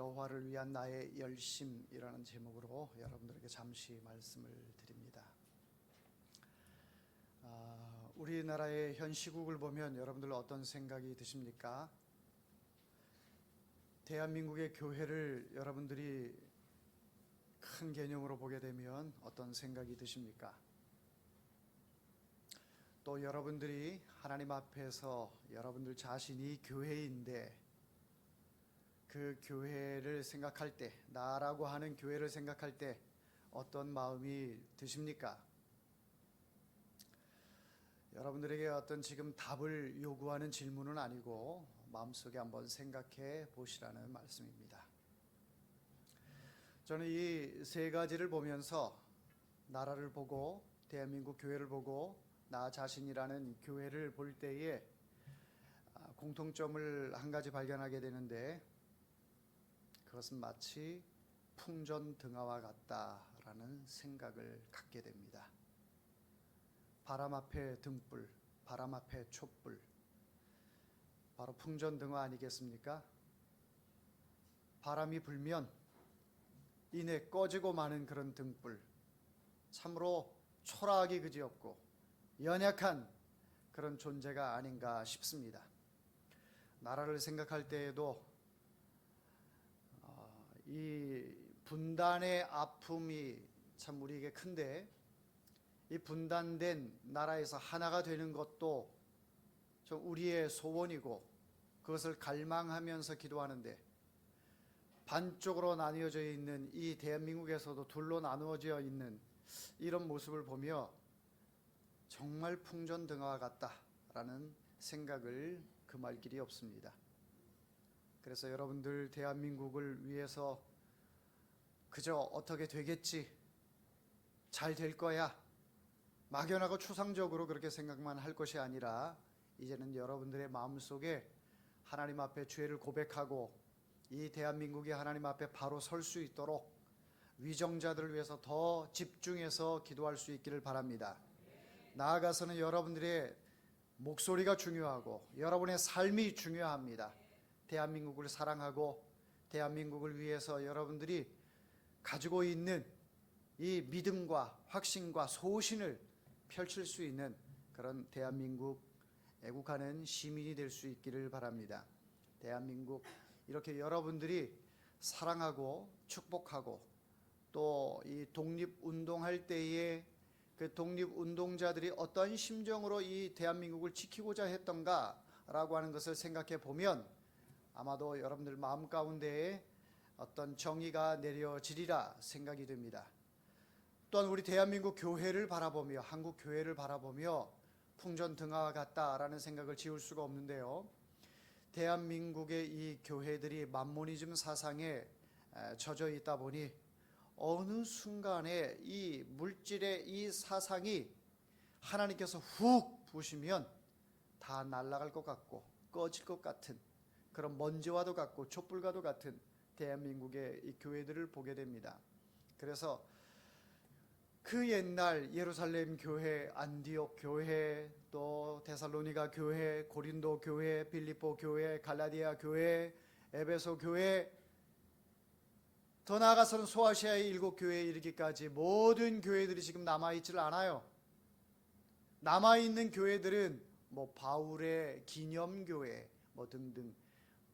여호와를 위한 나의 열심이라는 제목으로 여러분들에게 잠시 말씀을 드립니다. 우리나라의 현 시국을 보면 여러분들 어떤 생각이 드십니까? 대한민국의 교회를 여러분들이 큰 개념으로 보게 되면 어떤 생각이 드십니까? 또 여러분들이 하나님 앞에서 여러분들 자신이 교회인데 그 교회를 생각할 때, 나라고 하는 교회를 생각할 때 어떤 마음이 드십니까? 여러분들에게 어떤 지금 답을 요구하는 질문은 아니고 마음속에 한번 생각해 보시라는 말씀입니다. 저는 이 세 가지를 보면서 나라를 보고 대한민국 교회를 보고 나 자신이라는 교회를 볼 때에 공통점을 한 가지 발견하게 되는데, 그것은 마치 풍전등화와 같다라는 생각을 갖게 됩니다. 바람 앞에 등불, 바람 앞에 촛불, 바로 풍전등화 아니겠습니까? 바람이 불면 이내 꺼지고 마는 그런 등불, 참으로 초라하기 그지없고 연약한 그런 존재가 아닌가 싶습니다. 나라를 생각할 때에도 이 분단의 아픔이 참 우리에게 큰데, 이 분단된 나라에서 하나가 되는 것도 좀 우리의 소원이고 그것을 갈망하면서 기도하는데, 반쪽으로 나뉘어져 있는 이 대한민국에서도 둘로 나누어져 있는 이런 모습을 보며 정말 풍전등화와 같다라는 생각을 금할 길이 없습니다. 그래서 여러분들 대한민국을 위해서 그저 어떻게 되겠지, 잘 될 거야, 막연하고 추상적으로 그렇게 생각만 할 것이 아니라 이제는 여러분들의 마음속에 하나님 앞에 죄를 고백하고 이 대한민국이 하나님 앞에 바로 설 수 있도록 위정자들을 위해서 더 집중해서 기도할 수 있기를 바랍니다. 나아가서는 여러분들의 목소리가 중요하고 여러분의 삶이 중요합니다. 대한민국을 사랑하고 대한민국을 위해서 여러분들이 가지고 있는 이 믿음과 확신과 소신을 펼칠 수 있는 그런 대한민국 애국하는 시민이 될 수 있기를 바랍니다. 대한민국 이렇게 여러분들이 사랑하고 축복하고 또 이 독립운동할 때에 그 독립운동자들이 어떤 심정으로 이 대한민국을 지키고자 했던가라고 하는 것을 생각해 보면 아마도 여러분들 마음 가운데에 어떤 정의가 내려지리라 생각이 됩니다. 또한 우리 대한민국 교회를 바라보며 한국 교회를 바라보며 풍전등화와 같다라는 생각을 지울 수가 없는데요. 대한민국의 이 교회들이 만모니즘 사상에 젖어 있다 보니 어느 순간에 이 물질의 이 사상이 하나님께서 훅 부으시면 다 날아갈 것 같고 꺼질 것 같은 그런 먼지와도 같고 촛불과도 같은 대한민국의 이 교회들을 보게 됩니다. 그래서 그 옛날 예루살렘 교회, 안디옥 교회, 또 데살로니가 교회, 고린도 교회, 빌립보 교회, 갈라디아 교회, 에베소 교회, 더 나아가서는 소아시아의 7교회에 이르기까지 모든 교회들이 지금 남아있질 않아요. 남아있는 교회들은 뭐 바울의 기념교회 뭐 등등,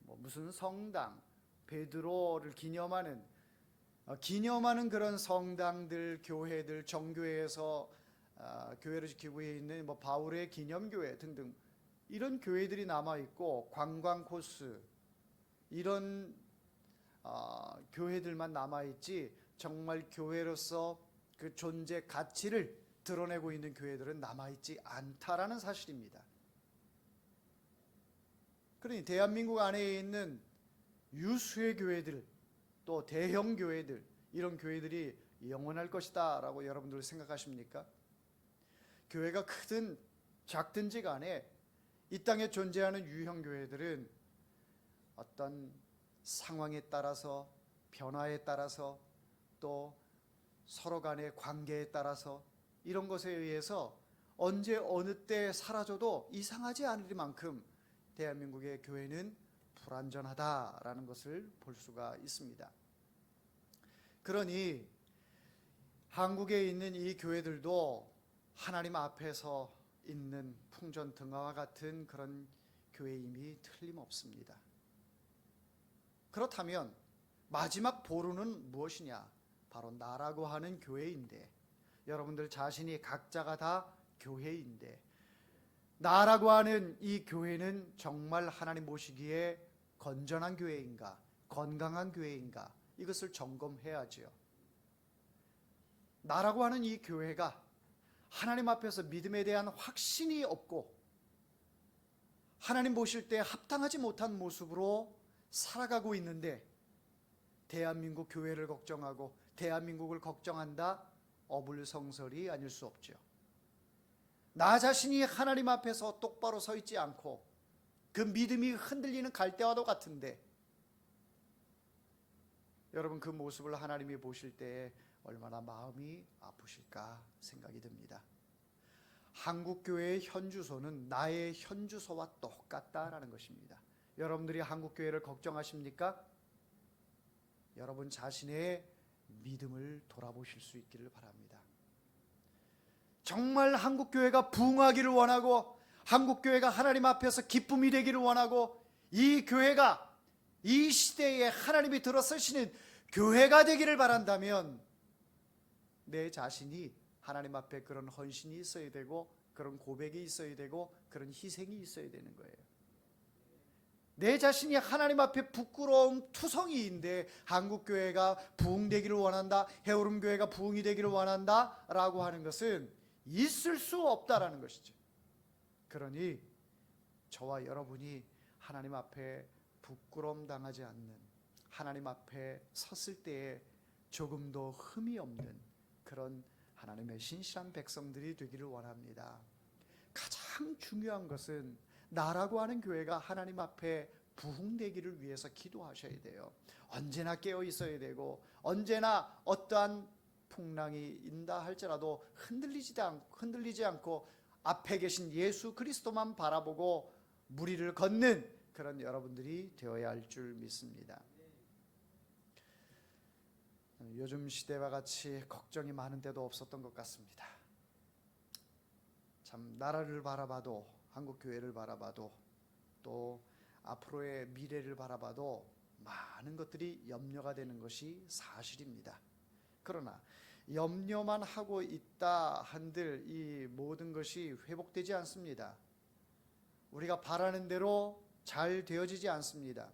뭐 무슨 성당, 베드로를 기념하는 그런 성당들, 교회들, 정교회에서 교회를 지키고 있는 뭐 바울의 기념교회 등등 이런 교회들이 남아있고 관광 코스 이런 교회들만 남아있지 정말 교회로서 그 존재 가치를 드러내고 있는 교회들은 남아있지 않다라는 사실입니다. 그러니 대한민국 안에 있는 유수의 교회들 또 대형 교회들, 이런 교회들이 영원할 것이다 라고 여러분들 생각하십니까? 교회가 크든 작든지 간에 이 땅에 존재하는 유형 교회들은 어떤 상황에 따라서, 변화에 따라서, 또 서로 간의 관계에 따라서 이런 것에 의해서 언제 어느 때 사라져도 이상하지 않을 만큼 대한민국의 교회는 불완전하다라는 것을 볼 수가 있습니다. 그러니 한국에 있는 이 교회들도 하나님 앞에서 있는 풍전등화와 같은 그런 교회임이 틀림없습니다. 그렇다면 마지막 보루는 무엇이냐? 바로 나라고 하는 교회인데, 여러분들 자신이 각자가 다 교회인데, 나라고 하는 이 교회는 정말 하나님 보시기에 건전한 교회인가, 건강한 교회인가, 이것을 점검해야지요. 나라고 하는 이 교회가 하나님 앞에서 믿음에 대한 확신이 없고 하나님 보실 때 합당하지 못한 모습으로 살아가고 있는데, 대한민국 교회를 걱정하고 대한민국을 걱정한다? 어불성설이 아닐 수 없죠. 나 자신이 하나님 앞에서 똑바로 서 있지 않고 그 믿음이 흔들리는 갈대와도 같은데, 여러분 그 모습을 하나님이 보실 때에 얼마나 마음이 아프실까 생각이 듭니다. 한국교회의 현주소는 나의 현주소와 똑같다라는 것입니다. 여러분들이 한국교회를 걱정하십니까? 여러분 자신의 믿음을 돌아보실 수 있기를 바랍니다. 정말 한국교회가 부흥하기를 원하고 한국교회가 하나님 앞에서 기쁨이 되기를 원하고 이 교회가 이 시대에 하나님이 들어서시는 교회가 되기를 바란다면 내 자신이 하나님 앞에 그런 헌신이 있어야 되고 그런 고백이 있어야 되고 그런 희생이 있어야 되는 거예요. 내 자신이 하나님 앞에 부끄러움 투성이인데 한국교회가 부흥되기를 원한다, 해오름교회가 부흥이 되기를 원한다 라고 하는 것은 있을 수 없다라는 것이죠. 그러니 저와 여러분이 하나님 앞에 부끄러움 당하지 않는, 하나님 앞에 섰을 때에 조금도 흠이 없는 그런 하나님의 신실한 백성들이 되기를 원합니다. 가장 중요한 것은 나라고 하는 교회가 하나님 앞에 부흥되기를 위해서 기도하셔야 돼요. 언제나 깨어 있어야 되고 언제나 어떠한 풍랑이 인다 할지라도 흔들리지 않고 앞에 계신 예수 그리스도만 바라보고 무리를 걷는 그런 여러분들이 되어야 할 줄 믿습니다. 요즘 시대와 같이 걱정이 많은 데도 없었던 것 같습니다. 참 나라를 바라봐도, 한국교회를 바라봐도, 또 앞으로의 미래를 바라봐도 많은 것들이 염려가 되는 것이 사실입니다. 그러나 염려만 하고 있다 한들 이 모든 것이 회복되지 않습니다. 우리가 바라는 대로 잘 되어지지 않습니다.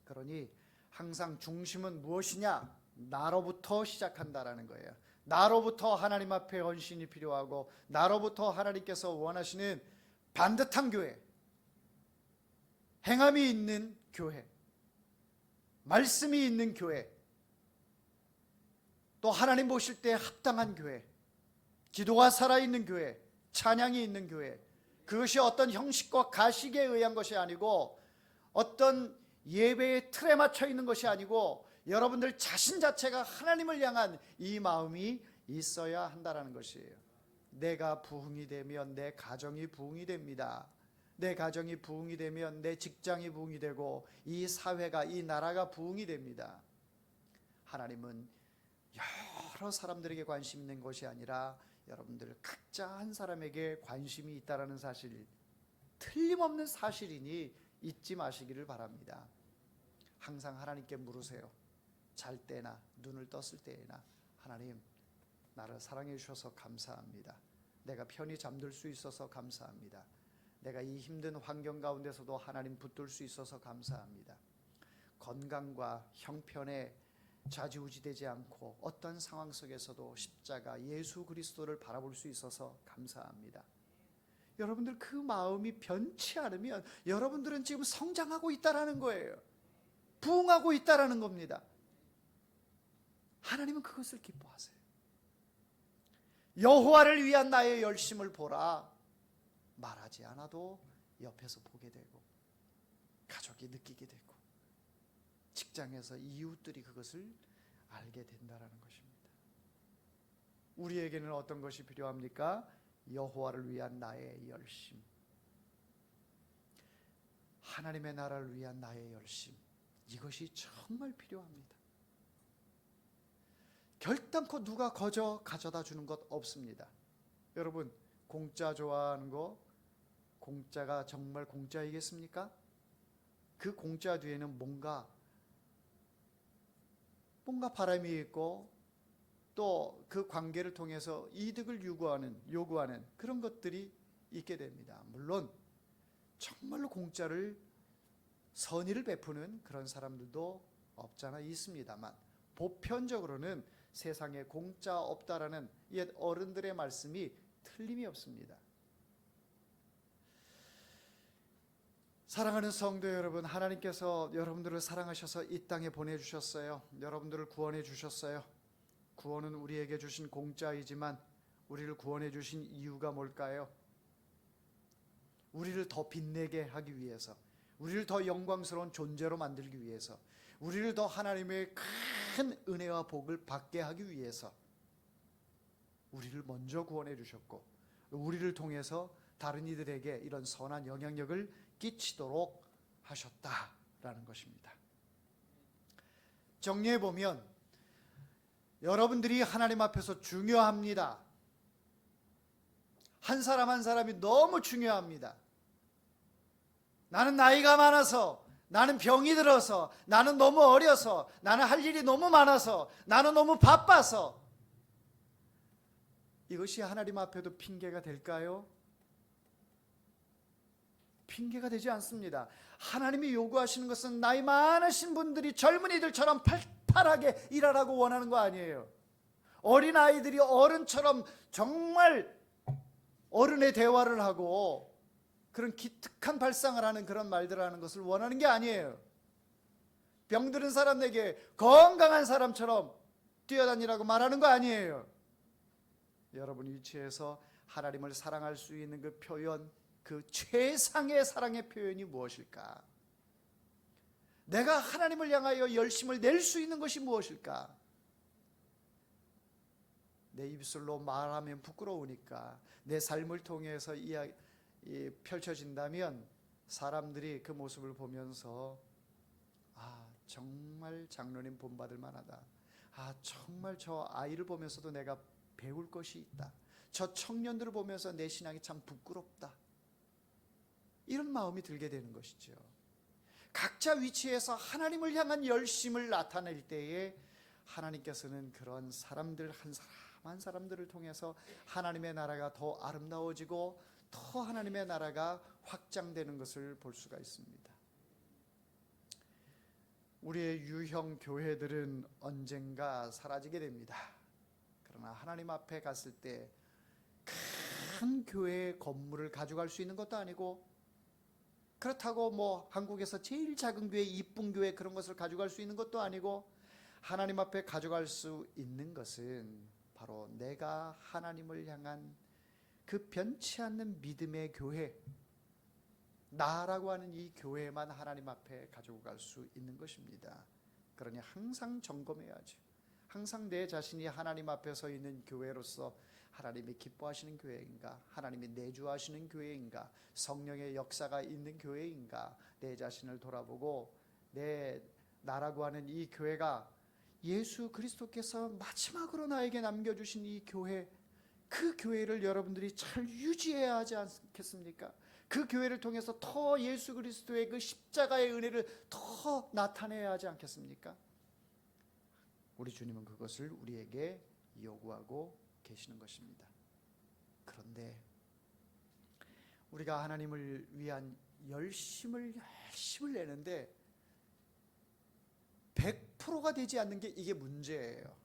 그러니 항상 중심은 무엇이냐? 나로부터 시작한다라는 거예요. 나로부터 하나님 앞에 헌신이 필요하고 나로부터 하나님께서 원하시는 반듯한 교회, 행함이 있는 교회, 말씀이 있는 교회, 또 하나님 보실 때 합당한 교회, 기도가 살아있는 교회, 찬양이 있는 교회, 그것이 어떤 형식과 가식에 의한 것이 아니고 어떤 예배의 틀에 맞춰 있는 것이 아니고 여러분들 자신 자체가 하나님을 향한 이 마음이 있어야 한다는 것이에요. 내가 부흥이 되면 내 가정이 부흥이 됩니다. 내 가정이 부흥이 되면 내 직장이 부흥이 되고 이 사회가, 이 나라가 부흥이 됩니다. 하나님은 여러 사람들에게 관심 있는 것이 아니라 여러분들 각자 한 사람에게 관심이 있다는 사실, 틀림없는 사실이니 잊지 마시기를 바랍니다. 항상 하나님께 물으세요. 잘 때나 눈을 떴을 때나 하나님, 나를 사랑해 주셔서 감사합니다. 내가 편히 잠들 수 있어서 감사합니다. 내가 이 힘든 환경 가운데서도 하나님 붙들 수 있어서 감사합니다. 건강과 형편에 좌지우지되지 않고 어떤 상황 속에서도 십자가 예수 그리스도를 바라볼 수 있어서 감사합니다. 여러분들 그 마음이 변치 않으면 여러분들은 지금 성장하고 있다라는 거예요. 부흥하고 있다라는 겁니다. 하나님은 그것을 기뻐하세요. 여호와를 위한 나의 열심을 보라. 말하지 않아도 옆에서 보게 되고 가족이 느끼게 되고 직장에서 이웃들이 그것을 알게 된다라는 것입니다. 우리에게는 어떤 것이 필요합니까? 여호와를 위한 나의 열심. 하나님의 나라를 위한 나의 열심, 이것이 정말 필요합니다. 결단코 누가 거저 가져다 주는 것 없습니다. 여러분, 공짜 좋아하는 거, 공짜가 정말 공짜이겠습니까? 그 공짜 뒤에는 뭔가 바람이 있고 또 그 관계를 통해서 이득을 요구하는 그런 것들이 있게 됩니다. 물론 정말로 공짜를 선의를 베푸는 그런 사람들도 없잖아 있습니다만, 보편적으로는 세상에 공짜 없다라는 옛 어른들의 말씀이 틀림이 없습니다. 사랑하는 성도 여러분, 하나님께서 여러분들을 사랑하셔서 이 땅에 보내주셨어요. 여러분들을 구원해 주셨어요. 구원은 우리에게 주신 공짜이지만 우리를 구원해 주신 이유가 뭘까요? 우리를 더 빛내게 하기 위해서, 우리를 더 영광스러운 존재로 만들기 위해서, 우리를 더 하나님의 큰 은혜와 복을 받게 하기 위해서 우리를 먼저 구원해 주셨고, 우리를 통해서 다른 이들에게 이런 선한 영향력을 끼치도록 하셨다라는 것입니다. 정리해 보면 여러분들이 하나님 앞에서 중요합니다. 한 사람 한 사람이 너무 중요합니다. 나는 나이가 많아서, 나는 병이 들어서, 나는 너무 어려서, 나는 할 일이 너무 많아서, 나는 너무 바빠서, 이것이 하나님 앞에도 핑계가 될까요? 핑계가 되지 않습니다. 하나님이 요구하시는 것은 나이 많으신 분들이 젊은이들처럼 팔팔하게 일하라고 원하는 거 아니에요. 어린아이들이 어른처럼 정말 어른의 대화를 하고 그런 기특한 발상을 하는 그런 말들을 하는 것을 원하는 게 아니에요. 병들은 사람에게 건강한 사람처럼 뛰어다니라고 말하는 거 아니에요. 여러분 위치에서 하나님을 사랑할 수 있는 그 표현, 그 최상의 사랑의 표현이 무엇일까? 내가 하나님을 향하여 열심을 낼 수 있는 것이 무엇일까? 내 입술로 말하면 부끄러우니까 내 삶을 통해서 펼쳐진다면 사람들이 그 모습을 보면서 정말 장로님 본받을 만하다. 정말 저 아이를 보면서도 내가 배울 것이 있다. 저 청년들을 보면서 내 신앙이 참 부끄럽다. 이런 마음이 들게 되는 것이죠. 각자 위치에서 하나님을 향한 열심을 나타낼 때에 하나님께서는 그런 사람들 한 사람 한 사람들을 통해서 하나님의 나라가 더 아름다워지고 더 하나님의 나라가 확장되는 것을 볼 수가 있습니다. 우리의 유형 교회들은 언젠가 사라지게 됩니다. 그러나 하나님 앞에 갔을 때 큰 교회 건물을 가져갈 수 있는 것도 아니고, 그렇다고 한국에서 제일 작은 교회, 이쁜 교회 그런 것을 가져갈 수 있는 것도 아니고, 하나님 앞에 가져갈 수 있는 것은 바로 내가 하나님을 향한 그 변치 않는 믿음의 교회, 나라고 하는 이 교회만 하나님 앞에 가지고 갈 수 있는 것입니다. 그러니 항상 점검해야죠. 항상 내 자신이 하나님 앞에 서 있는 교회로서 하나님이 기뻐하시는 교회인가, 하나님이 내주하시는 교회인가, 성령의 역사가 있는 교회인가, 내 자신을 돌아보고 내 나라고 하는 이 교회가 예수 그리스도께서 마지막으로 나에게 남겨주신 이 교회, 그 교회를 여러분들이 잘 유지해야 하지 않겠습니까? 그 교회를 통해서 더 예수 그리스도의 그 십자가의 은혜를 더 나타내야 하지 않겠습니까? 우리 주님은 그것을 우리에게 요구하고 계시는 것입니다. 그런데 우리가 하나님을 위한 열심을 내는데 100%가 되지 않는 게 이게 문제예요.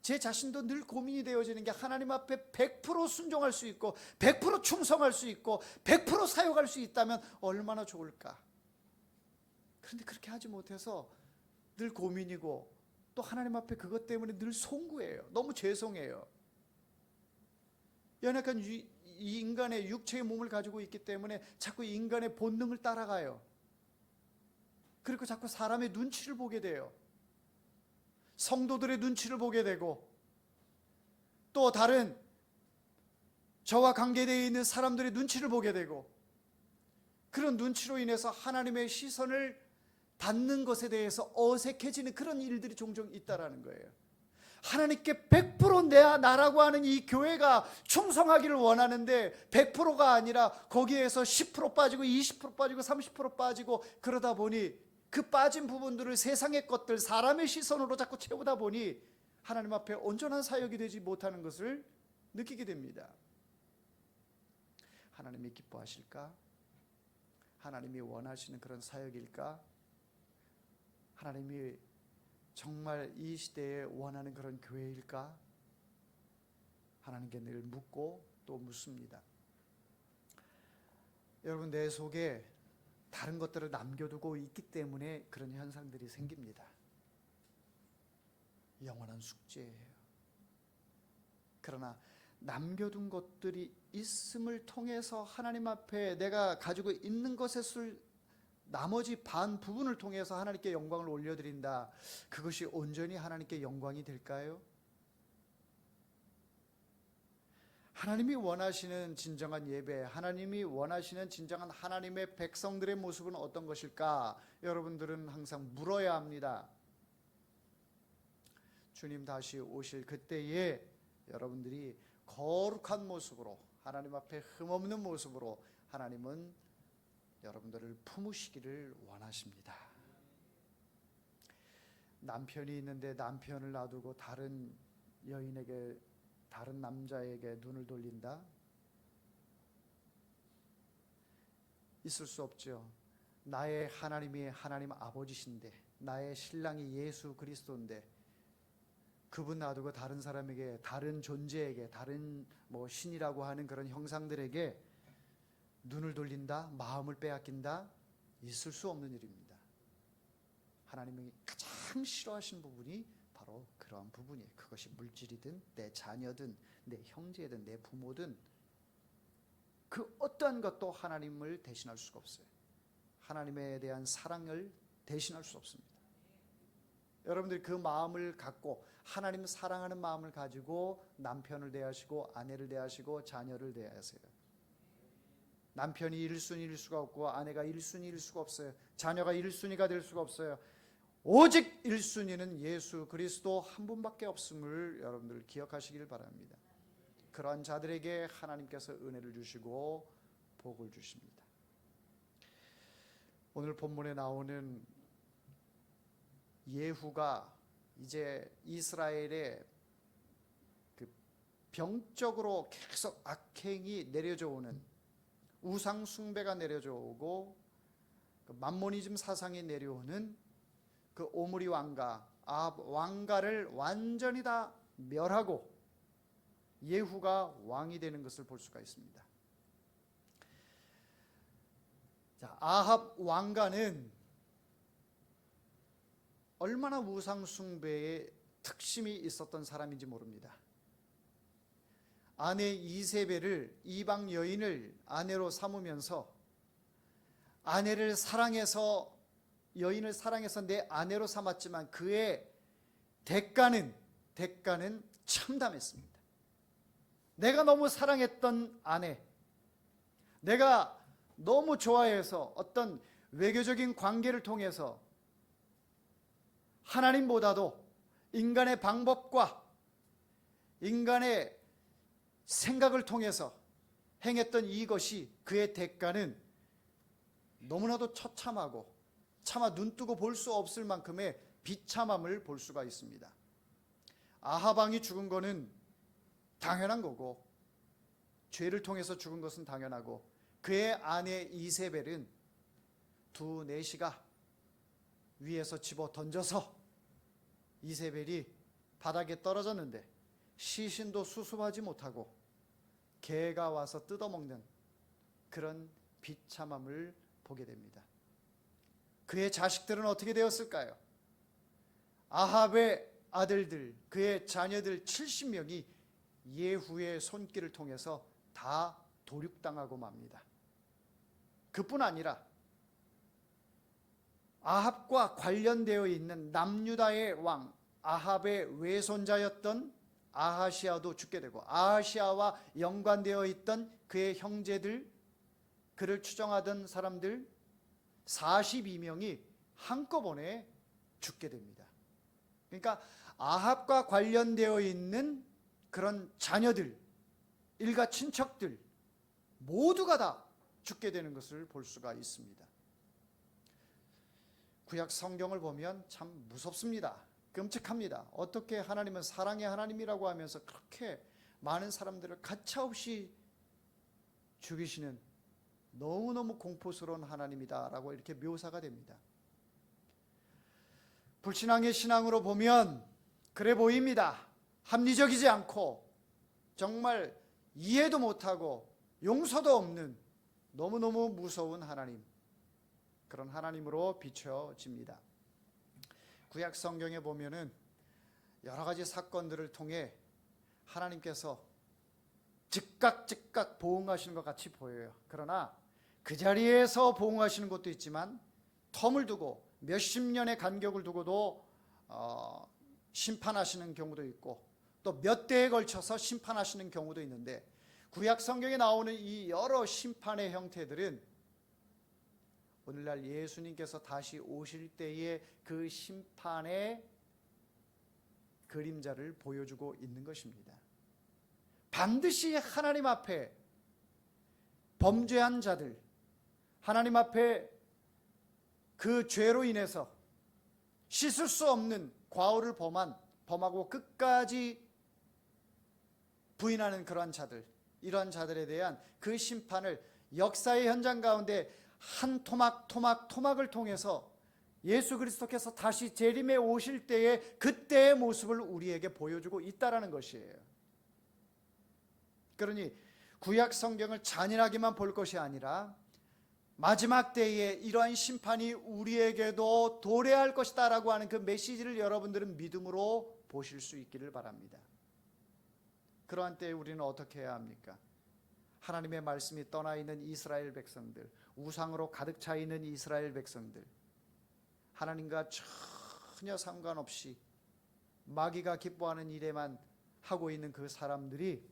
제 자신도 늘 고민이 되어지는 게, 하나님 앞에 100% 순종할 수 있고 100% 충성할 수 있고 100% 사역할 수 있다면 얼마나 좋을까. 그런데 그렇게 하지 못해서 늘 고민이고, 또 하나님 앞에 그것 때문에 늘 송구해요. 너무 죄송해요. 연약한 이 인간의 육체의 몸을 가지고 있기 때문에 자꾸 인간의 본능을 따라가요. 그리고 자꾸 사람의 눈치를 보게 돼요. 성도들의 눈치를 보게 되고, 또 다른 저와 관계되어 있는 사람들의 눈치를 보게 되고, 그런 눈치로 인해서 하나님의 시선을 받는 것에 대해서 어색해지는 그런 일들이 종종 있다라는 거예요. 하나님께 100% 나라고 하는 이 교회가 충성하기를 원하는데 100%가 아니라 거기에서 10% 빠지고 20% 빠지고 30% 빠지고 그러다 보니 그 빠진 부분들을 세상의 것들, 사람의 시선으로 자꾸 채우다 보니 하나님 앞에 온전한 사역이 되지 못하는 것을 느끼게 됩니다. 하나님이 기뻐하실까? 하나님이 원하시는 그런 사역일까? 하나님이 정말 이 시대에 원하는 그런 교회일까? 하나님께 늘 묻고 또 묻습니다. 여러분, 내 속에 다른 것들을 남겨두고 있기 때문에 그런 현상들이 생깁니다. 영원한 숙제예요. 그러나 남겨둔 것들이 있음을 통해서 하나님 앞에 내가 가지고 있는 것을 나머지 반 부분을 통해서 하나님께 영광을 올려드린다. 그것이 온전히 하나님께 영광이 될까요? 하나님이 원하시는 진정한 예배, 하나님이 원하시는 진정한 하나님의 백성들의 모습은 어떤 것일까? 여러분들은 항상 물어야 합니다. 주님 다시 오실 그때에 여러분들이 거룩한 모습으로, 하나님 앞에 흠없는 모습으로 하나님은 여러분들을 품으시기를 원하십니다. 남편이 있는데 남편을 놔두고 다른 여인에게, 다른 남자에게 눈을 돌린다? 있을 수 없죠. 나의 하나님이 하나님 아버지신데, 나의 신랑이 예수 그리스도인데 그분 놔두고 다른 사람에게, 다른 존재에게, 다른 신이라고 하는 그런 형상들에게 눈을 돌린다, 마음을 빼앗긴다? 있을 수 없는 일입니다. 하나님이 가장 싫어하시는 부분이 바로 그러한 부분이에요. 그것이 물질이든 내 자녀든 내 형제든 내 부모든 그 어떠한 것도 하나님을 대신할 수가 없어요. 하나님에 대한 사랑을 대신할 수 없습니다. 여러분들이 그 마음을 갖고, 하나님 사랑하는 마음을 가지고 남편을 대하시고 아내를 대하시고 자녀를 대하세요. 남편이 1순위일 수가 없고 아내가 1순위일 수가 없어요. 자녀가 1순위가 될 수가 없어요. 오직 1순위는 예수 그리스도 한 분밖에 없음을 여러분들 기억하시길 바랍니다. 그러한 자들에게 하나님께서 은혜를 주시고 복을 주십니다. 오늘 본문에 나오는 예후가 이제 이스라엘의 그 병적으로 계속 악행이 내려져 오는, 우상 숭배가 내려져 오고 그 만모니즘 사상이 내려오는 그 오므리 왕가, 아합 왕가를 완전히 다 멸하고 예후가 왕이 되는 것을 볼 수가 있습니다. 자, 아합 왕가는 얼마나 우상 숭배에 특심이 있었던 사람인지 모릅니다. 아내 이세벨을, 이방 여인을 아내로 삼으면서 아내를 사랑해서, 여인을 사랑해서 내 아내로 삼았지만 그의 대가는 참담했습니다. 내가 너무 사랑했던 아내, 내가 너무 좋아해서 어떤 외교적인 관계를 통해서 하나님보다도 인간의 방법과 인간의 생각을 통해서 행했던 이것이, 그의 대가는 너무나도 처참하고 차마 눈뜨고 볼 수 없을 만큼의 비참함을 볼 수가 있습니다. 아합 왕이 죽은 것은 당연한 거고, 죄를 통해서 죽은 것은 당연하고, 그의 아내 이세벨은 두 내시가 위에서 집어 던져서 이세벨이 바닥에 떨어졌는데 시신도 수습하지 못하고 개가 와서 뜯어먹는 그런 비참함을 보게 됩니다. 그의 자식들은 어떻게 되었을까요? 아합의 아들들, 그의 자녀들 70명이 예후의 손길을 통해서 다 도륙당하고 맙니다. 그뿐 아니라 아합과 관련되어 있는 남유다의 왕 아합의 외손자였던 아하시아도 죽게 되고, 아하시아와 연관되어 있던 그의 형제들 그를 추종하던 사람들 42명이 한꺼번에 죽게 됩니다. 그러니까 아합과 관련되어 있는 그런 자녀들, 일가 친척들 모두가 다 죽게 되는 것을 볼 수가 있습니다. 구약 성경을 보면 참 무섭습니다. 끔찍합니다. 어떻게 하나님은 사랑의 하나님이라고 하면서 그렇게 많은 사람들을 가차없이 죽이시는 너무너무 공포스러운 하나님이다라고 이렇게 묘사가 됩니다. 불신앙의 신앙으로 보면 그래 보입니다. 합리적이지 않고 정말 이해도 못하고 용서도 없는 너무너무 무서운 하나님, 그런 하나님으로 비춰집니다. 구약 성경에 보면은 여러 가지 사건들을 통해 하나님께서 즉각 보응하시는 것 같이 보여요. 그러나 그 자리에서 보응하시는 것도 있지만 텀을 두고 몇십 년의 간격을 두고도 심판하시는 경우도 있고 또 몇 대에 걸쳐서 심판하시는 경우도 있는데, 구약 성경에 나오는 이 여러 심판의 형태들은 오늘날 예수님께서 다시 오실 때의 그 심판의 그림자를 보여주고 있는 것입니다. 반드시 하나님 앞에 범죄한 자들, 하나님 앞에 그 죄로 인해서 씻을 수 없는 과오를 범하고 끝까지 부인하는 그러한 자들, 이러한 자들에 대한 그 심판을 역사의 현장 가운데 한 토막을 통해서 예수 그리스도께서 다시 재림에 오실 때의 그때의 모습을 우리에게 보여주고 있다라는 것이에요. 그러니 구약 성경을 잔인하게만 볼 것이 아니라 마지막 때에 이러한 심판이 우리에게도 도래할 것이다라고 하는 그 메시지를 여러분들은 믿음으로 보실 수 있기를 바랍니다. 그러한 때에 우리는 어떻게 해야 합니까? 하나님의 말씀이 떠나 있는 이스라엘 백성들, 우상으로 가득 차 있는 이스라엘 백성들, 하나님과 전혀 상관없이 마귀가 기뻐하는 일에만 하고 있는 그 사람들이,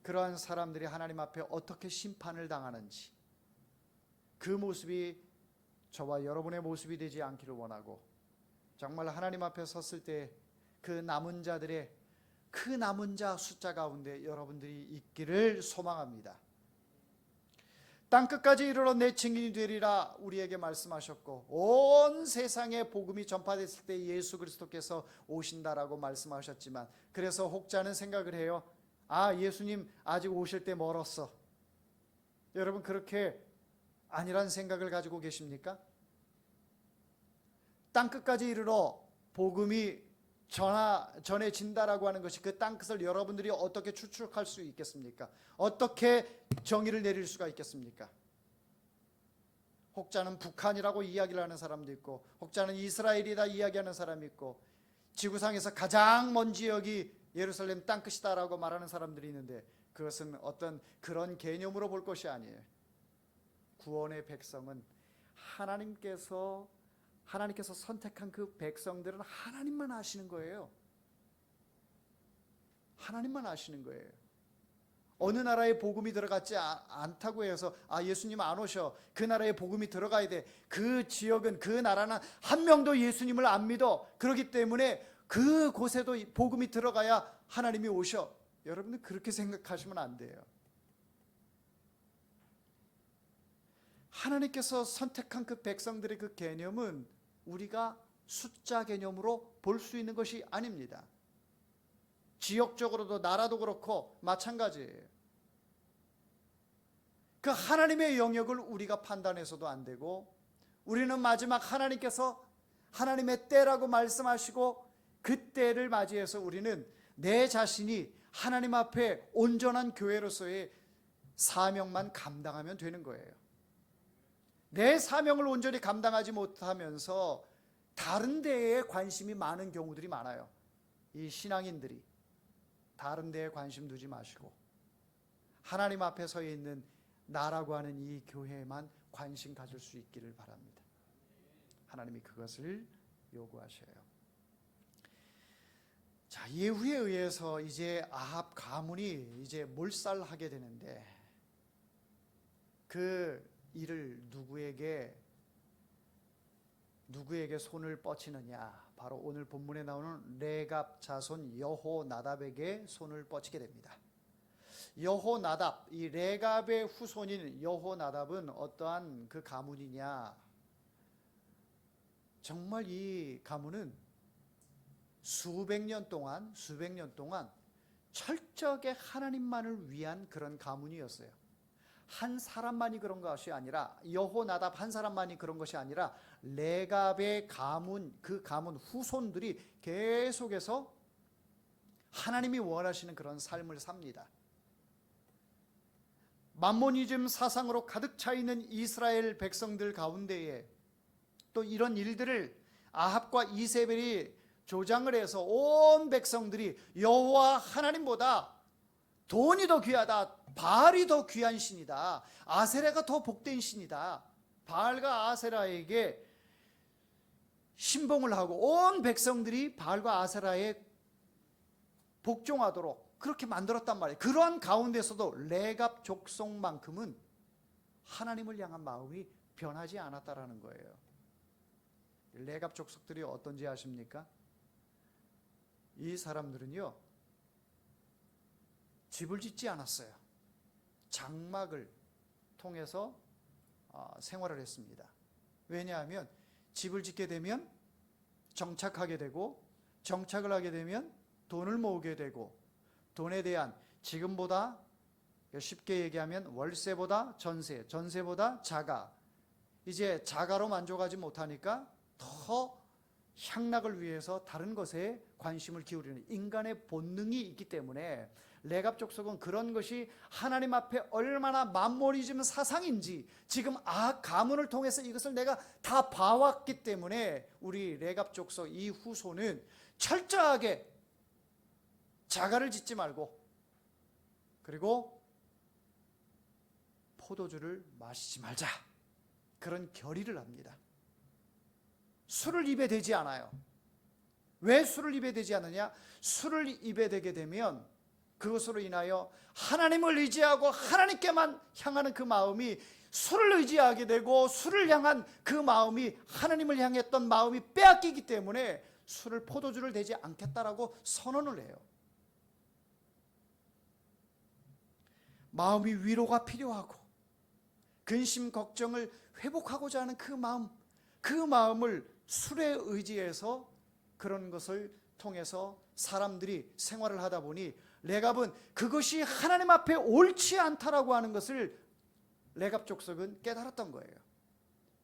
그러한 사람들이 하나님 앞에 어떻게 심판을 당하는지, 그 모습이 저와 여러분의 모습이 되지 않기를 원하고, 정말 하나님 앞에 섰을 때 그 남은 자들의 그 남은 자 숫자 가운데 여러분들이 있기를 소망합니다. 땅끝까지 이르러 내 증인이 되리라 우리에게 말씀하셨고, 온 세상에 복음이 전파됐을 때 예수 그리스도께서 오신다라고 말씀하셨지만, 그래서 혹자는 생각을 해요. 예수님 아직 오실 때 멀었어. 여러분 그렇게 아니란 생각을 가지고 계십니까? 땅끝까지 이르러 복음이 전해진다라고 하는 것이 그 땅끝을 여러분들이 어떻게 추측할 수 있겠습니까? 어떻게 정의를 내릴 수가 있겠습니까? 혹자는 북한이라고 이야기를 하는 사람도 있고, 혹자는 이스라엘이다 이야기하는 사람이 있고, 지구상에서 가장 먼 지역이 예루살렘 땅끝이다라고 말하는 사람들이 있는데, 그것은 어떤 그런 개념으로 볼 것이 아니에요. 구원의 백성은 하나님께서 선택한 그 백성들은 하나님만 아시는 거예요. 하나님만 아시는 거예요. 어느 나라에 복음이 들어갔지 않다고 해서 예수님 안 오셔, 그 나라에 복음이 들어가야 돼, 그 지역은, 그 나라는 한 명도 예수님을 안 믿어, 그렇기 때문에 그 곳에도 복음이 들어가야 하나님이 오셔. 여러분들 그렇게 생각하시면 안 돼요. 하나님께서 선택한 그 백성들의 그 개념은 우리가 숫자 개념으로 볼 수 있는 것이 아닙니다. 지역적으로도 나라도 그렇고 마찬가지예요. 그 하나님의 영역을 우리가 판단해서도 안 되고, 우리는 마지막 하나님께서 하나님의 때라고 말씀하시고 그 때를 맞이해서 우리는 내 자신이 하나님 앞에 온전한 교회로서의 사명만 감당하면 되는 거예요. 내 사명을 온전히 감당하지 못하면서 다른 데에 관심이 많은 경우들이 많아요. 이 신앙인들이 다른 데에 관심 두지 마시고 하나님 앞에 서 있는 나라고 하는 이 교회에만 관심 가질 수 있기를 바랍니다. 하나님이 그것을 요구하셔요. 자, 예후에 의해서 이제 아합 가문이 이제 몰살하게 되는데, 그 일을 누구에게 손을 뻗치느냐? 바로 오늘 본문에 나오는 레갑 자손 여호나답에게 손을 뻗치게 됩니다. 여호나답, 이 레갑의 후손인 여호나답은 어떠한 그 가문이냐? 정말 이 가문은 수백 년 동안 철저하게 하나님만을 위한 그런 가문이었어요. 한 사람만이 그런 것이 아니라, 여호나답 한 사람만이 그런 것이 아니라 레갑의 가문, 그 가문 후손들이 계속해서 하나님이 원하시는 그런 삶을 삽니다. 만모니즘 사상으로 가득 차 있는 이스라엘 백성들 가운데에 또 이런 일들을 아합과 이세벨이 조장을 해서 온 백성들이 여호와 하나님보다 돈이 더 귀하다, 바알이 더 귀한 신이다, 아세라가 더 복된 신이다, 바알과 아세라에게 신봉을 하고 온 백성들이 바알과 아세라에 복종하도록 그렇게 만들었단 말이에요. 그러한 가운데서도 레갑 족속만큼은 하나님을 향한 마음이 변하지 않았다라는 거예요. 레갑 족속들이 어떤지 아십니까? 이 사람들은요, 집을 짓지 않았어요. 장막을 통해서 생활을 했습니다. 왜냐하면 집을 짓게 되면 정착하게 되고, 정착을 하게 되면 돈을 모으게 되고, 돈에 대한 지금보다 쉽게 얘기하면 월세보다 전세, 전세보다 자가, 이제 자가로 만족하지 못하니까 더 향락을 위해서 다른 것에 관심을 기울이는 인간의 본능이 있기 때문에 레갑 족속은 그런 것이 하나님 앞에 얼마나 만모니즘 사상인지 지금 가문을 통해서 이것을 내가 다 봐왔기 때문에 우리 레갑 족속 이 후손은 철저하게 자가를 짓지 말고, 그리고 포도주를 마시지 말자, 그런 결의를 합니다. 술을 입에 대지 않아요. 왜 술을 입에 대지 않느냐? 술을 입에 대게 되면 그것으로 인하여 하나님을 의지하고 하나님께만 향하는 그 마음이 술을 의지하게 되고, 술을 향한 그 마음이 하나님을 향했던 마음이 빼앗기기 때문에 술을, 포도주를 대지 않겠다라고 선언을 해요. 마음이 위로가 필요하고 근심 걱정을 회복하고자 하는 그 마음을 술에 의지해서 그런 것을 통해서 사람들이 생활을 하다 보니 레갑은 그것이 하나님 앞에 옳지 않다라고 하는 것을 레갑 족속은 깨달았던 거예요.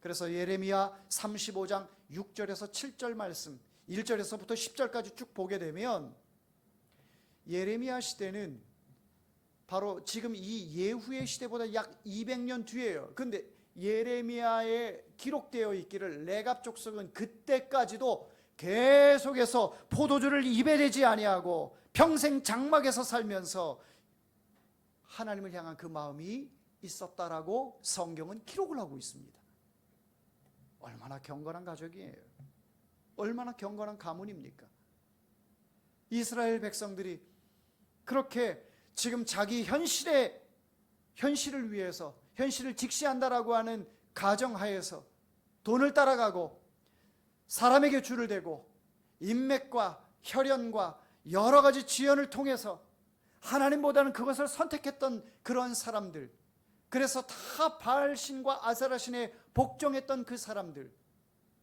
그래서 예레미야 35장 6절에서 7절 말씀, 1절에서부터 10절까지 쭉 보게 되면 예레미야 시대는 바로 지금 이 예후의 시대보다 약 200년 뒤에요. 그런데 예레미야에 기록되어 있기를 레갑 족속은 그때까지도 계속해서 포도주를 입에 대지 아니하고 평생 장막에서 살면서 하나님을 향한 그 마음이 있었다라고 성경은 기록을 하고 있습니다. 얼마나 경건한 가족이에요. 얼마나 경건한 가문입니까? 이스라엘 백성들이 그렇게 지금 자기 현실을 위해서, 현실을 직시한다라고 하는 가정하에서 돈을 따라가고 사람에게 줄을 대고 인맥과 혈연과 여러 가지 지연을 통해서 하나님보다는 그것을 선택했던 그런 사람들, 그래서 다 바알신과 아세라신에 복종했던 그 사람들,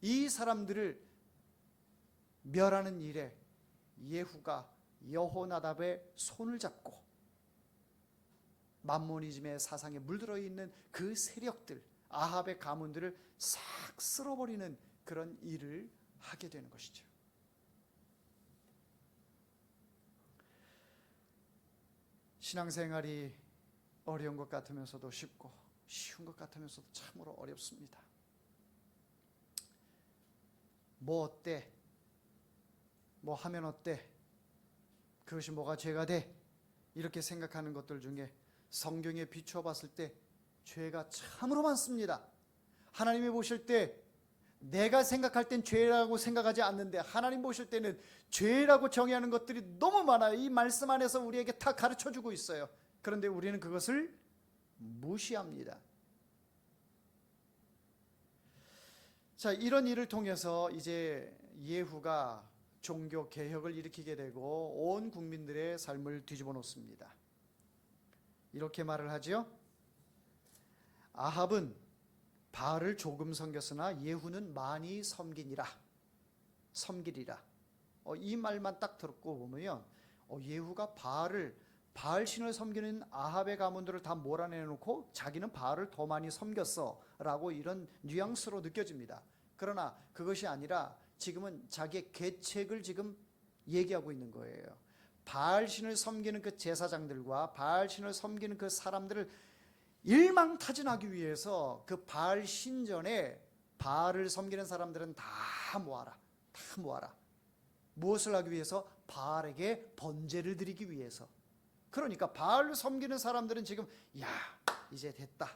이 사람들을 멸하는 일에 예후가 여호나답의 손을 잡고 만모니즘의 사상에 물들어 있는 그 세력들, 아합의 가문들을 싹 쓸어버리는 그런 일을 하게 되는 것이죠. 신앙생활이 어려운 것 같으면서도 쉽고, 쉬운 것 같으면서도 참으로 어렵습니다. 뭐 어때? 뭐 하면 어때? 그것이 뭐가 죄가 돼? 이렇게 생각하는 것들 중에 성경에 비추어 봤을 때 죄가 참으로 많습니다. 하나님이 보실 때 내가 생각할 땐 죄라고 생각하지 않는데 하나님 보실 때는 죄라고 정의하는 것들이 너무 많아요. 이 말씀 안에서 우리에게 다 가르쳐주고 있어요. 그런데 우리는 그것을 무시합니다. 자, 이런 일을 통해서 이제 예후가 종교 개혁을 일으키게 되고 온 국민들의 삶을 뒤집어 놓습니다. 이렇게 말을 하죠. 아합은 바알을 조금 섬겼으나 예후는 많이 섬기리라. 이 말만 딱 듣고 보면 예후가 바알 신을 섬기는 아합의 가문들을 다 몰아내놓고 자기는 바알을 더 많이 섬겼어 라고 이런 뉘앙스로 느껴집니다. 그러나 그것이 아니라 지금은 자기의 계책을 지금 얘기하고 있는 거예요. 바알 신을 섬기는 그 제사장들과 바알 신을 섬기는 그 사람들을 일망타진하기 위해서 그 바알 신전에 바알을 섬기는 사람들은 다 모아라. 무엇을 하기 위해서? 바알에게 번제를 드리기 위해서. 그러니까 바알을 섬기는 사람들은 지금 이제 됐다.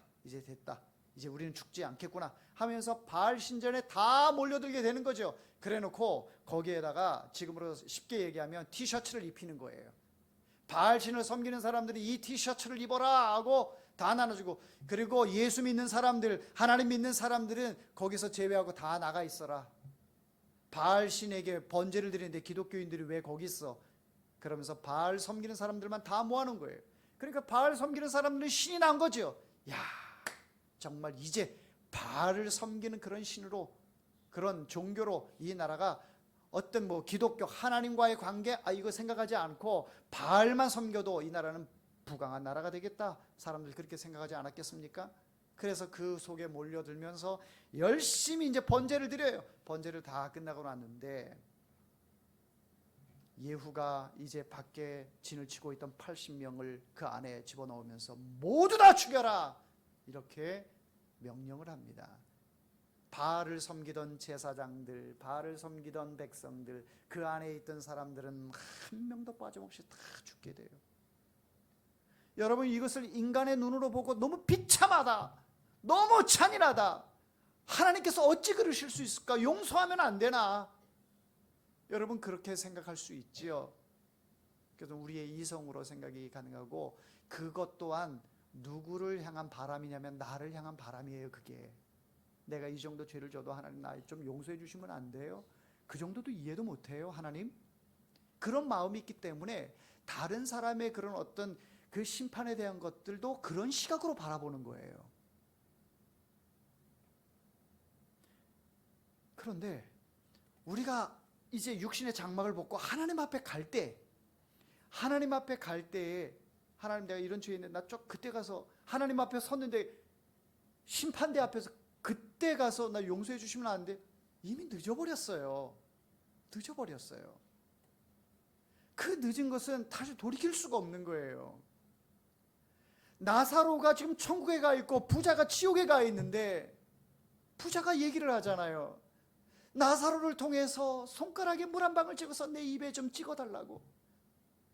이제 우리는 죽지 않겠구나 하면서 바알 신전에 다 몰려들게 되는 거죠. 그래놓고 거기에다가 지금으로 쉽게 얘기하면 티셔츠를 입히는 거예요. 바알 신을 섬기는 사람들이 이 티셔츠를 입어라 하고 다 나눠주고, 그리고 예수 믿는 사람들, 하나님 믿는 사람들은 거기서 제외하고 다 나가 있어라. 바알 신에게 번제를 드리는데 기독교인들이 왜 거기 있어? 그러면서 바알 섬기는 사람들만 다 모아놓은 거예요. 그러니까 바알 섬기는 사람들은 신이 난 거죠. 정말 이제 바알을 섬기는 그런 신으로, 그런 종교로 이 나라가 어떤 기독교 하나님과의 관계 이거 생각하지 않고 바알만 섬겨도 이 나라는 부강한 나라가 되겠다. 사람들 그렇게 생각하지 않았겠습니까? 그래서 그 속에 몰려들면서 열심히 이제 번제를 드려요. 번제를 다 끝나고 났는데 예후가 이제 밖에 진을 치고 있던 80명을 그 안에 집어넣으면서 모두 다 죽여라 이렇게 명령을 합니다. 바알을 섬기던 제사장들, 바알을 섬기던 백성들, 그 안에 있던 사람들은 한 명도 빠짐없이 다 죽게 돼요. 여러분, 이것을 인간의 눈으로 보고 너무 비참하다, 너무 잔인하다, 하나님께서 어찌 그러실 수 있을까, 용서하면 안 되나, 여러분 그렇게 생각할 수 있지요. 그래서 우리의 이성으로 생각이 가능하고, 그것 또한 누구를 향한 바람이냐면 나를 향한 바람이에요. 그게 내가 이 정도 죄를 져도 하나님 나 좀 용서해 주시면 안 돼요? 그 정도도 이해도 못해요 하나님? 그런 마음이 있기 때문에 다른 사람의 그런 어떤 그 심판에 대한 것들도 그런 시각으로 바라보는 거예요. 그런데 우리가 이제 육신의 장막을 벗고 하나님 앞에 갈 때, 하나님 앞에 갈 때에 하나님 내가 이런 죄 있는데 나 그때 가서 하나님 앞에 섰는데 심판대 앞에서 그때 가서 나 용서해 주시면 안 돼? 이미 늦어버렸어요. 그 늦은 것은 다시 돌이킬 수가 없는 거예요. 나사로가 지금 천국에 가 있고 부자가 지옥에 가 있는데 부자가 얘기를 하잖아요. 나사로를 통해서 손가락에 물 한 방울 찍어서 내 입에 좀 찍어달라고.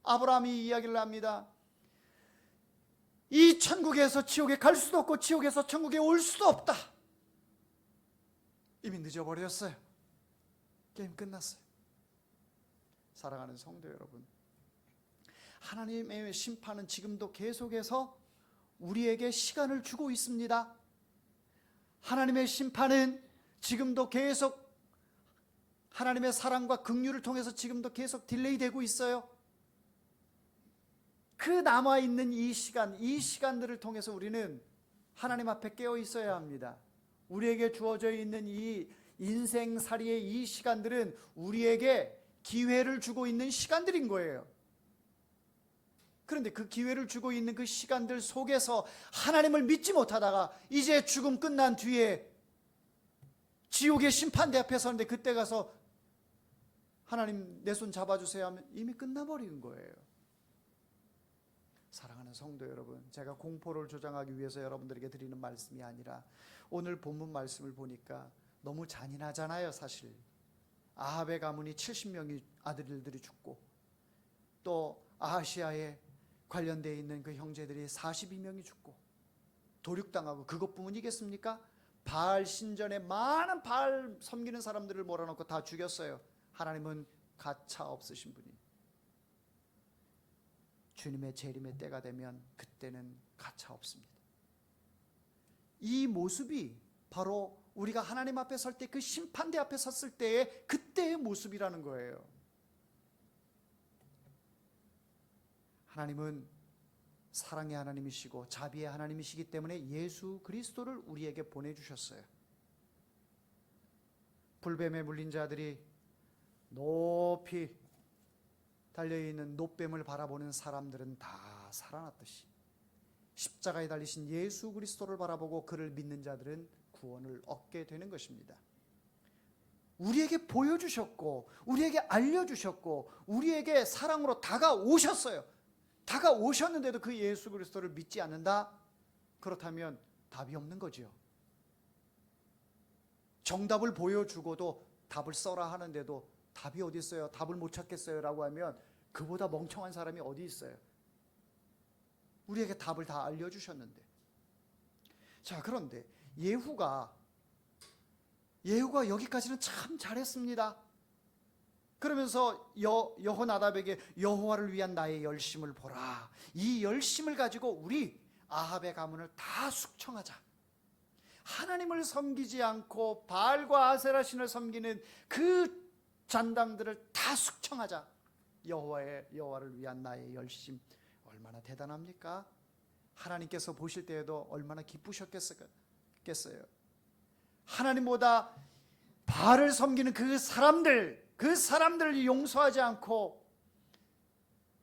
아브라함이 이야기를 합니다. 이 천국에서 지옥에 갈 수도 없고 지옥에서 천국에 올 수도 없다. 이미 늦어버렸어요. 게임 끝났어요. 사랑하는 성도 여러분, 하나님의 심판은 지금도 계속해서 우리에게 시간을 주고 있습니다. 하나님의 심판은 지금도 계속 하나님의 사랑과 긍휼을 통해서 지금도 계속 딜레이 되고 있어요. 그 남아있는 이 시간들을 통해서 우리는 하나님 앞에 깨어 있어야 합니다. 우리에게 주어져 있는 이 인생살이의 이 시간들은 우리에게 기회를 주고 있는 시간들인 거예요. 그런데 그 기회를 주고 있는 그 시간들 속에서 하나님을 믿지 못하다가 이제 죽음 끝난 뒤에 지옥의 심판대 앞에 서는데 그때 가서 하나님 내 손 잡아주세요 하면 이미 끝나버린 거예요. 사랑하는 성도 여러분, 제가 공포를 조장하기 위해서 여러분들에게 드리는 말씀이 아니라 오늘 본문 말씀을 보니까 너무 잔인하잖아요. 사실 아합의 가문이 70명의 아들들이 죽고 또 아하시아에 관련되어 있는 그 형제들이 42명이 죽고 도륙당하고 그것뿐이겠습니까? 바알 신전에 많은 바알 섬기는 사람들을 몰아넣고 다 죽였어요. 하나님은 가차 없으신 분이 주님의 재림의 때가 되면 그때는 가차 없습니다. 이 모습이 바로 우리가 하나님 앞에 설 때, 그 심판대 앞에 섰을 때의 그때의 모습이라는 거예요. 하나님은 사랑의 하나님이시고 자비의 하나님이시기 때문에 예수 그리스도를 우리에게 보내주셨어요. 불뱀에 물린 자들이 높이 달려있는 놋뱀을 바라보는 사람들은 다 살아났듯이 십자가에 달리신 예수 그리스도를 바라보고 그를 믿는 자들은 구원을 얻게 되는 것입니다. 우리에게 보여주셨고 우리에게 알려주셨고 우리에게 사랑으로 다가오셨어요. 다가오셨는데도 그 예수 그리스도를 믿지 않는다? 그렇다면 답이 없는 거죠. 정답을 보여주고도 답을 써라 하는데도 답이 어디 있어요? 답을 못 찾겠어요 라고 하면 그보다 멍청한 사람이 어디 있어요? 우리에게 답을 다 알려주셨는데. 자, 그런데 예후가 여기까지는 참 잘했습니다. 그러면서 여호나답에게 여호와를 위한 나의 열심을 보라. 이 열심을 가지고 우리 아합의 가문을 다 숙청하자. 하나님을 섬기지 않고 바알과 아세라 신을 섬기는 그 잔당들을 다 숙청하자. 여호와를 위한 나의 열심, 얼마나 대단합니까? 하나님께서 보실 때에도 얼마나 기쁘셨겠어요. 하나님보다 바알을 섬기는 그 사람들을 용서하지 않고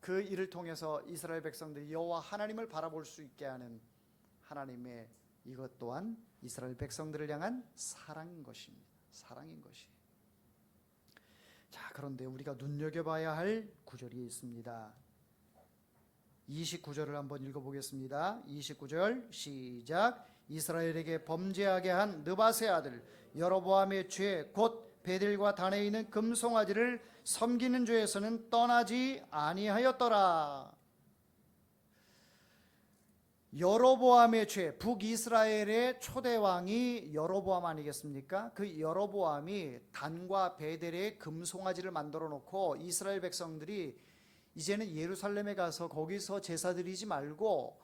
그 일을 통해서 이스라엘 백성들이 여호와 하나님을 바라볼 수 있게 하는 하나님의 이것 또한 이스라엘 백성들을 향한 사랑인 것입니다. 사랑인 것이. 자, 그런데 우리가 눈여겨봐야 할 구절이 있습니다. 29절을 한번 읽어보겠습니다. 29절 시작. 이스라엘에게 범죄하게 한 느밧의 아들 여로보암의 죄 곧 베델과 단에 있는 금송아지를 섬기는 죄에서는 떠나지 아니하였더라. 여로보암의 죄, 북이스라엘의 초대 왕이 여로보암 아니겠습니까? 그 여로보암이 단과 베델의 금송아지를 만들어 놓고 이스라엘 백성들이 이제는 예루살렘에 가서 거기서 제사 드리지 말고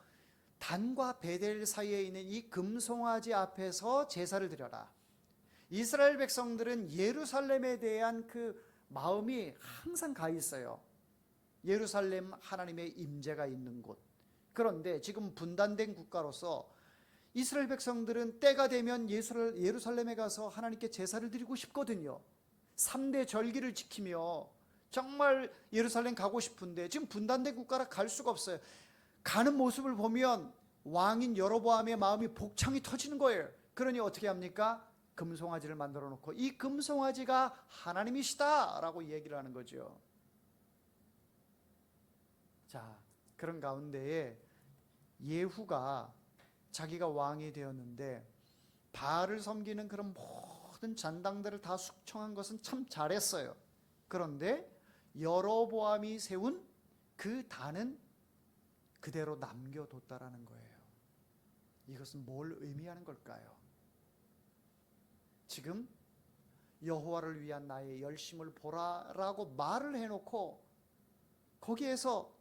단과 베델 사이에 있는 이 금송아지 앞에서 제사를 드려라. 이스라엘 백성들은 예루살렘에 대한 그 마음이 항상 가 있어요. 예루살렘 하나님의 임재가 있는 곳. 그런데 지금 분단된 국가로서 이스라엘 백성들은 때가 되면 예루살렘에 가서 하나님께 제사를 드리고 싶거든요. 3대 절기를 지키며 정말 예루살렘 가고 싶은데 지금 분단된 국가라 갈 수가 없어요. 가는 모습을 보면 왕인 여로보암의 마음이 복창이 터지는 거예요. 그러니 어떻게 합니까? 금송아지를 만들어 놓고 이 금송아지가 하나님이시다 라고 얘기를 하는 거죠. 자, 그런 가운데에 예후가 자기가 왕이 되었는데 바알을 섬기는 그런 모든 잔당들을 다 숙청한 것은 참 잘했어요. 그런데 여로보암이 세운 그 단은 그대로 남겨뒀다라는 거예요. 이것은 뭘 의미하는 걸까요? 지금 여호와를 위한 나의 열심을 보라라고 말을 해놓고 거기에서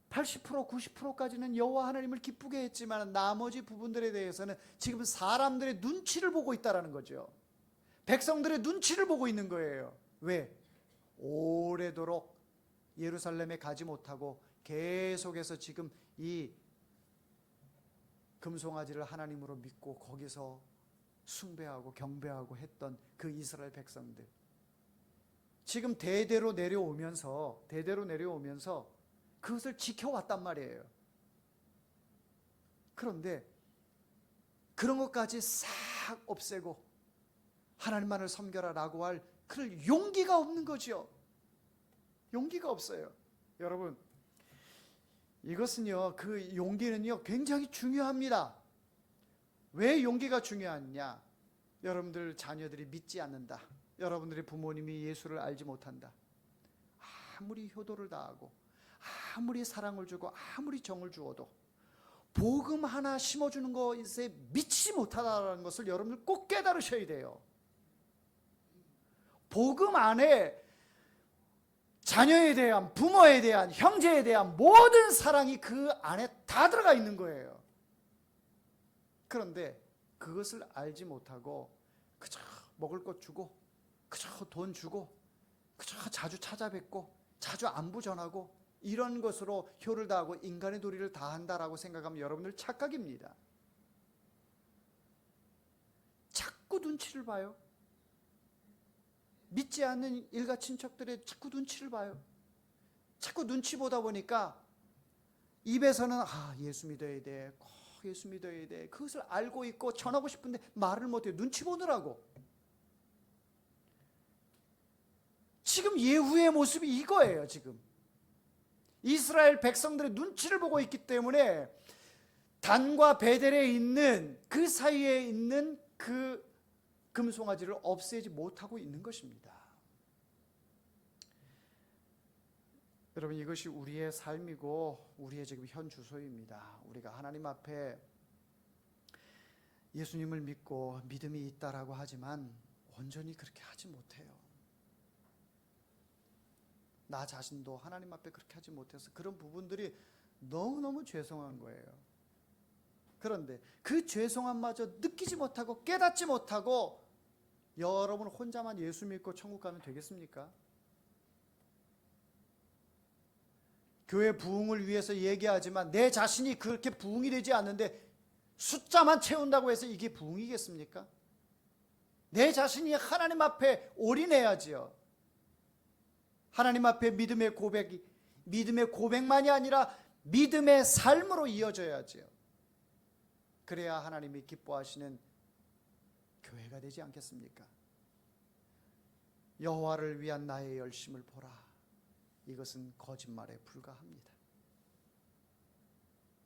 80% 90%까지는 여호와 하나님을 기쁘게 했지만 나머지 부분들에 대해서는 지금 사람들의 눈치를 보고 있다는 거죠. 백성들의 눈치를 보고 있는 거예요. 왜? 오래도록 예루살렘에 가지 못하고 계속해서 지금 이 금송아지를 하나님으로 믿고 거기서 숭배하고 경배하고 했던 그 이스라엘 백성들, 지금 대대로 내려오면서 그것을 지켜왔단 말이에요. 그런데 그런 것까지 싹 없애고 하나님만을 섬겨라 라고 할 그럴 용기가 없는 거죠. 용기가 없어요. 여러분, 이것은요, 그 용기는요 굉장히 중요합니다. 왜 용기가 중요하냐? 여러분들 자녀들이 믿지 않는다. 여러분들의 부모님이 예수를 알지 못한다. 아무리 효도를 다하고 아무리 사랑을 주고 아무리 정을 주어도 복음 하나 심어주는 것에 미치지 못하다는 것을 여러분들 꼭 깨달으셔야 돼요. 복음 안에 자녀에 대한, 부모에 대한, 형제에 대한 모든 사랑이 그 안에 다 들어가 있는 거예요. 그런데 그것을 알지 못하고 그저 먹을 것 주고 그저 돈 주고 그저 자주 찾아뵙고 자주 안부 전하고 이런 것으로 효를 다하고 인간의 도리를 다한다라고 생각하면 여러분들 착각입니다. 자꾸 눈치를 봐요. 믿지 않는 일가 친척들의 자꾸 눈치를 봐요. 자꾸 눈치 보다 보니까 입에서는 예수 믿어야 돼, 꼭 예수 믿어야 돼, 그것을 알고 있고 전하고 싶은데 말을 못해요. 눈치 보느라고. 지금 예후의 모습이 이거예요. 지금 이스라엘 백성들의 눈치를 보고 있기 때문에 단과 베델에 있는 그 사이에 있는 그 금송아지를 없애지 못하고 있는 것입니다. 여러분, 이것이 우리의 삶이고 우리의 지금 현 주소입니다. 우리가 하나님 앞에 예수님을 믿고 믿음이 있다라고 하지만 온전히 그렇게 하지 못해요. 나 자신도 하나님 앞에 그렇게 하지 못해서 그런 부분들이 너무너무 죄송한 거예요. 그런데 그 죄송함마저 느끼지 못하고 깨닫지 못하고 여러분 혼자만 예수 믿고 천국 가면 되겠습니까? 교회 부흥을 위해서 얘기하지만 내 자신이 그렇게 부흥이 되지 않는데 숫자만 채운다고 해서 이게 부흥이겠습니까? 내 자신이 하나님 앞에 올인해야지요. 하나님 앞에 믿음의 고백만이 아니라 믿음의 삶으로 이어져야지요. 그래야 하나님이 기뻐하시는 교회가 되지 않겠습니까? 여호와를 위한 나의 열심을 보라. 이것은 거짓말에 불과합니다.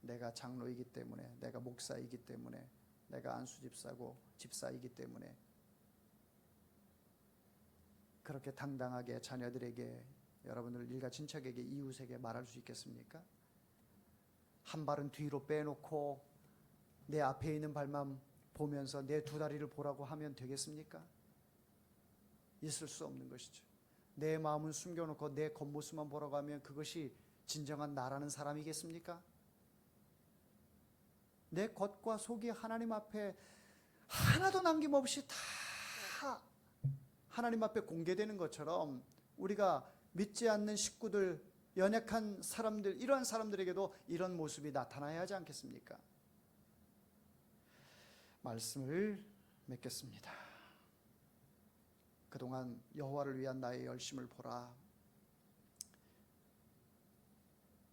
내가 장로이기 때문에, 내가 목사이기 때문에, 내가 안수집사고 집사이기 때문에 그렇게 당당하게 자녀들에게, 여러분들 일가 친척에게, 이웃에게 말할 수 있겠습니까? 한 발은 뒤로 빼놓고 내 앞에 있는 발만 보면서 내 두 다리를 보라고 하면 되겠습니까? 있을 수 없는 것이죠. 내 마음은 숨겨놓고 내 겉모습만 보라고 하면 그것이 진정한 나라는 사람이겠습니까? 내 겉과 속이 하나님 앞에 하나도 남김없이 다 하나님 앞에 공개되는 것처럼 우리가 믿지 않는 식구들, 연약한 사람들, 이러한 사람들에게도 이런 모습이 나타나야 하지 않겠습니까? 말씀을 맺겠습니다. 그동안 여호와를 위한 나의 열심을 보라,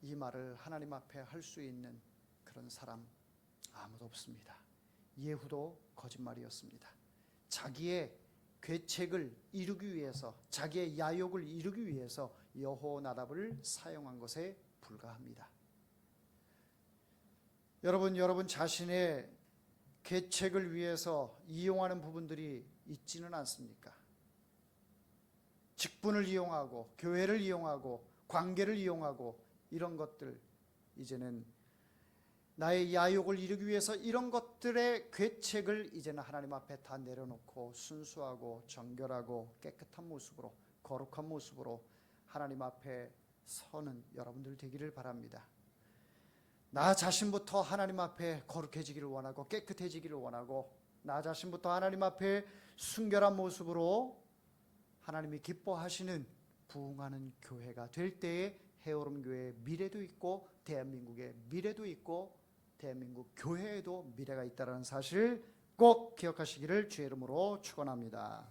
이 말을 하나님 앞에 할 수 있는 그런 사람 아무도 없습니다. 예후도 거짓말이었습니다. 자기의 괴책을 이루기 위해서, 자기의 야욕을 이루기 위해서 여호나답을 사용한 것에 불과합니다. 여러분 자신의 괴책을 위해서 이용하는 부분들이 있지는 않습니까? 직분을 이용하고 교회를 이용하고 관계를 이용하고 이런 것들, 이제는 나의 야욕을 이루기 위해서 이런 것들의 괴책을 이제는 하나님 앞에 다 내려놓고 순수하고 정결하고 깨끗한 모습으로, 거룩한 모습으로 하나님 앞에 서는 여러분들 되기를 바랍니다. 나 자신부터 하나님 앞에 거룩해지기를 원하고 깨끗해지기를 원하고, 나 자신부터 하나님 앞에 순결한 모습으로 하나님이 기뻐하시는 부흥하는 교회가 될 때에 해오름 교회의 미래도 있고 대한민국의 미래도 있고 대한민국 교회에도 미래가 있다는 사실을 꼭 기억하시기를 주의 이름으로 축원합니다.